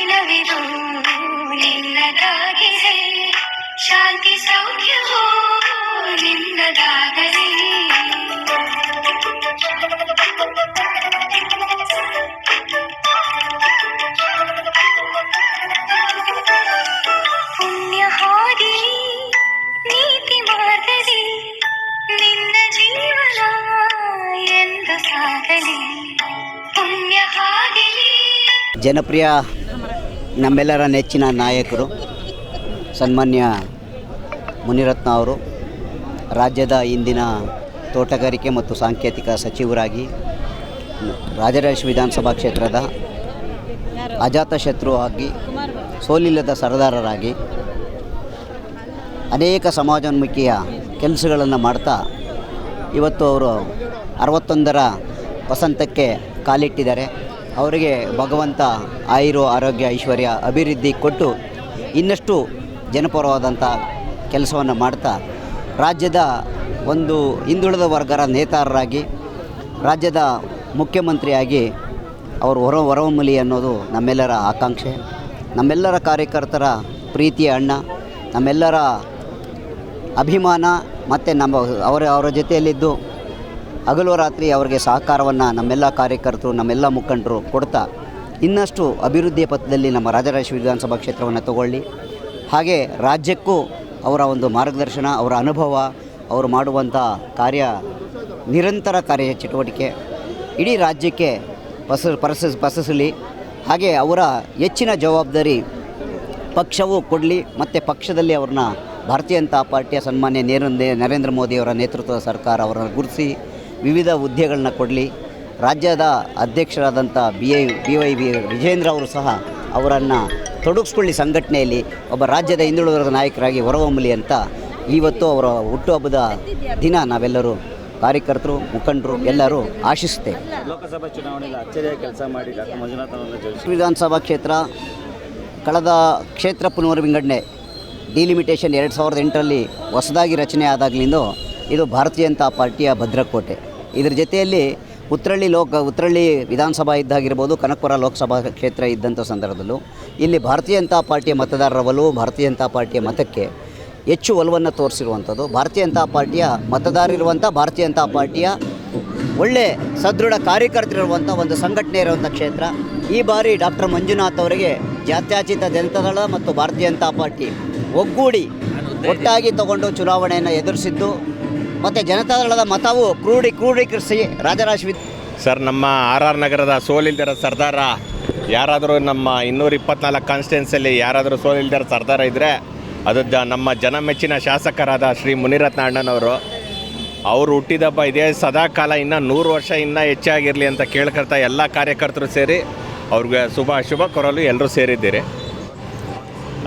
ದಿನವಿದು ನಿನ್ನದಾಗಿದೆ, ಶಾಂತಿ ಸೌಖ್ಯವೋ ನಿನ್ನದಾಗಲಿ. ಪುಣ್ಯ ಹಾದಿ ನೀತಿ ಮಾರ್ಗದಿ ನಿನ್ನ ಜೀವನ ಎಂದು ಸಾಗಲಿ. ಪುಣ್ಯ ಹಾದಿಲಿ. ಜನಪ್ರಿಯ ನಮ್ಮೆಲ್ಲರ ನೆಚ್ಚಿನ ನಾಯಕರು ಸನ್ಮಾನ್ಯ ಮುನಿರತ್ನ ಅವರು ರಾಜ್ಯದ ಇಂದಿನ ತೋಟಗಾರಿಕೆ ಮತ್ತು ಸಾಂಕೇತಿಕ ಸಚಿವರಾಗಿ ರಾಜರಾಜೇಶ್ವರಿ ವಿಧಾನಸಭಾ ಕ್ಷೇತ್ರದ ಅಜಾತಶತ್ರು ಆಗಿ ಸೋಲಿಲ್ಲದ ಸರದಾರರಾಗಿ ಅನೇಕ ಸಮಾಜೋನ್ಮುಖಿಯ ಕೆಲಸಗಳನ್ನು ಮಾಡ್ತಾ ಇವತ್ತು ಅವರು 61ರ ವಸಂತಕ್ಕೆ ಕಾಲಿಟ್ಟಿದ್ದಾರೆ. ಅವರಿಗೆ ಭಗವಂತ ಆಯುರು ಆರೋಗ್ಯ ಐಶ್ವರ್ಯ ಅಭಿವೃದ್ಧಿ ಕೊಟ್ಟು ಇನ್ನಷ್ಟು ಜನಪರವಾದಂಥ ಕೆಲಸವನ್ನು ಮಾಡ್ತಾ ರಾಜ್ಯದ ಒಂದು ಹಿಂದುಳಿದ ವರ್ಗದ ನೇತಾರರಾಗಿ ರಾಜ್ಯದ ಮುಖ್ಯಮಂತ್ರಿಯಾಗಿ ಅವರು ಹೊರಹೊಮ್ಮಲಿ ಅನ್ನೋದು ನಮ್ಮೆಲ್ಲರ ಆಕಾಂಕ್ಷೆ. ನಮ್ಮೆಲ್ಲರ ಕಾರ್ಯಕರ್ತರ ಪ್ರೀತಿಯ ಅಣ್ಣ, ನಮ್ಮೆಲ್ಲರ ಅಭಿಮಾನ ಮತ್ತು ಅವರ ಜೊತೆಯಲ್ಲಿದ್ದು ಹಗಲು ರಾತ್ರಿ ಅವರಿಗೆ ಸಹಕಾರವನ್ನು ನಮ್ಮೆಲ್ಲ ಕಾರ್ಯಕರ್ತರು ನಮ್ಮೆಲ್ಲ ಮುಖಂಡರು ಕೊಡ್ತಾ ಇನ್ನಷ್ಟು ಅಭಿವೃದ್ಧಿಯ ಪಥದಲ್ಲಿ ನಮ್ಮ ರಾಜರಾಜೇಶ್ವರಿ ವಿಧಾನಸಭಾ ಕ್ಷೇತ್ರವನ್ನು ತಗೊಳ್ಳಿ. ಹಾಗೆ ರಾಜ್ಯಕ್ಕೂ ಅವರ ಒಂದು ಮಾರ್ಗದರ್ಶನ, ಅವರ ಅನುಭವ, ಅವರು ಮಾಡುವಂಥ ನಿರಂತರ ಕಾರ್ಯ ಚಟುವಟಿಕೆ ಇಡೀ ರಾಜ್ಯಕ್ಕೆ ಪಸರಿಸಲಿ. ಹಾಗೆ ಅವರ ಹೆಚ್ಚಿನ ಜವಾಬ್ದಾರಿ ಪಕ್ಷವೂ ಕೊಡಲಿ ಮತ್ತು ಪಕ್ಷದಲ್ಲಿ ಅವ್ರನ್ನ ಭಾರತೀಯ ಜನತಾ ಪಾರ್ಟಿಯ ಸನ್ಮಾನ್ಯ ನರೇಂದ್ರ ಮೋದಿಯವರ ನೇತೃತ್ವದ ಸರ್ಕಾರ ಅವರನ್ನು ಗುರುತಿಸಿ ವಿವಿಧ ಹುದ್ದೆಗಳನ್ನ ಕೊಡಲಿ. ರಾಜ್ಯದ ಅಧ್ಯಕ್ಷರಾದಂಥ BY ವಿಜೇಂದ್ರ ಅವರು ಸಹ ಅವರನ್ನು ತೊಡಗಿಸ್ಕೊಳ್ಳಿ, ಸಂಘಟನೆಯಲ್ಲಿ ಒಬ್ಬ ರಾಜ್ಯದ ಹಿಂದುಳಿದ ನಾಯಕರಾಗಿ ಹೊರಹೊಮ್ಮಲಿ ಅಂತ ಇವತ್ತು ಅವರ ಹುಟ್ಟುಹಬ್ಬದ ದಿನ ನಾವೆಲ್ಲರೂ ಕಾರ್ಯಕರ್ತರು ಮುಖಂಡರು ಎಲ್ಲರೂ ಆಶಿಸುತ್ತೇವೆ. ಲೋಕಸಭಾ ಚುನಾವಣೆಯಲ್ಲಿ ಅಚ್ಚರಿಯಾಗಿ ಕೆಲಸ ಮಾಡಿ ಡಾಕ್ಟರ್ ಮಂಜುನಾಥ್ ವಿಧಾನಸಭಾ ಕ್ಷೇತ್ರ ಕಳೆದ ಕ್ಷೇತ್ರ ಪುನರ್ವಿಂಗಡಣೆ ಡಿಲಿಮಿಟೇಷನ್ 2008ರಲ್ಲಿ ಹೊಸದಾಗಿ ರಚನೆ ಆದಾಗಲಿಂದ ಇದು ಭಾರತೀಯ ಜನತಾ ಪಾರ್ಟಿಯ ಭದ್ರಕೋಟೆ. ಇದರ ಜೊತೆಯಲ್ಲಿ ಉತ್ರಳ್ಳಿ ವಿಧಾನಸಭಾ ಇದ್ದಾಗಿರ್ಬೋದು, ಕನಕಪುರ ಲೋಕಸಭಾ ಕ್ಷೇತ್ರ ಇದ್ದಂಥ ಸಂದರ್ಭದಲ್ಲೂ ಇಲ್ಲಿ ಭಾರತೀಯ ಜನತಾ ಪಾರ್ಟಿಯ ಮತದಾರರ ಒಲವು ಭಾರತೀಯ ಜನತಾ ಪಾರ್ಟಿಯ ಮತಕ್ಕೆ ಹೆಚ್ಚು ಒಲವನ್ನು ತೋರಿಸಿರುವಂಥದ್ದು. ಭಾರತೀಯ ಜನತಾ ಪಾರ್ಟಿಯ ಮತದಾರರಿರುವಂಥ ಭಾರತೀಯ ಜನತಾ ಪಾರ್ಟಿಯ ಒಳ್ಳೆ ಸದೃಢ ಕಾರ್ಯಕರ್ತರಿರುವಂಥ ಒಂದು ಸಂಘಟನೆ ಇರುವಂಥ ಕ್ಷೇತ್ರ. ಈ ಬಾರಿ ಡಾಕ್ಟರ್ ಮಂಜುನಾಥ್ ಅವರಿಗೆ ಜಾತ್ಯತೀತ ಜನತಾದಳ ಮತ್ತು ಭಾರತೀಯ ಜನತಾ ಪಾರ್ಟಿ ಒಟ್ಟಾಗಿ ತಗೊಂಡು ಚುನಾವಣೆಯನ್ನು ಎದುರಿಸಿದ್ದು ಮತ್ತು ಜನತಾದಳದ ಮತವು ಕ್ರೋಢೀಕರಿಸಿ ರಾಜರಾಜೇಶ್ವರಿ ಸರ್, ನಮ್ಮ RR ನಗರದ ಸೋಲಿಲ್ದಿರೋ ಸರ್ದಾರ ಯಾರಾದರೂ ನಮ್ಮ 224 ಕಾನ್ಸ್ಟಿಟ್ಯೂನ್ಸಿಯಲ್ಲಿ ಯಾರಾದರೂ ಸೋಲಿಲ್ದಿರೋ ಸರ್ದಾರ ಇದ್ದರೆ ಅದು ನಮ್ಮ ಜನಮೆಚ್ಚಿನ ಶಾಸಕರಾದ ಶ್ರೀ ಮುನಿರತ್ನ ಅಣ್ಣನವರು. ಅವರು ಹುಟ್ಟಿದಬ್ಬ ಇದೇ ಸದಾಕಾಲ ಇನ್ನೂ 100 ವರ್ಷ ಇನ್ನೂ ಹೆಚ್ಚಾಗಿರಲಿ ಅಂತ ಕೇಳ್ಕೊಳ್ತಾ ಎಲ್ಲ ಕಾರ್ಯಕರ್ತರು ಸೇರಿ ಅವ್ರಿಗೆ ಶುಭ ಕೋರಲು ಎಲ್ಲರೂ ಸೇರಿದ್ದೀರಿ.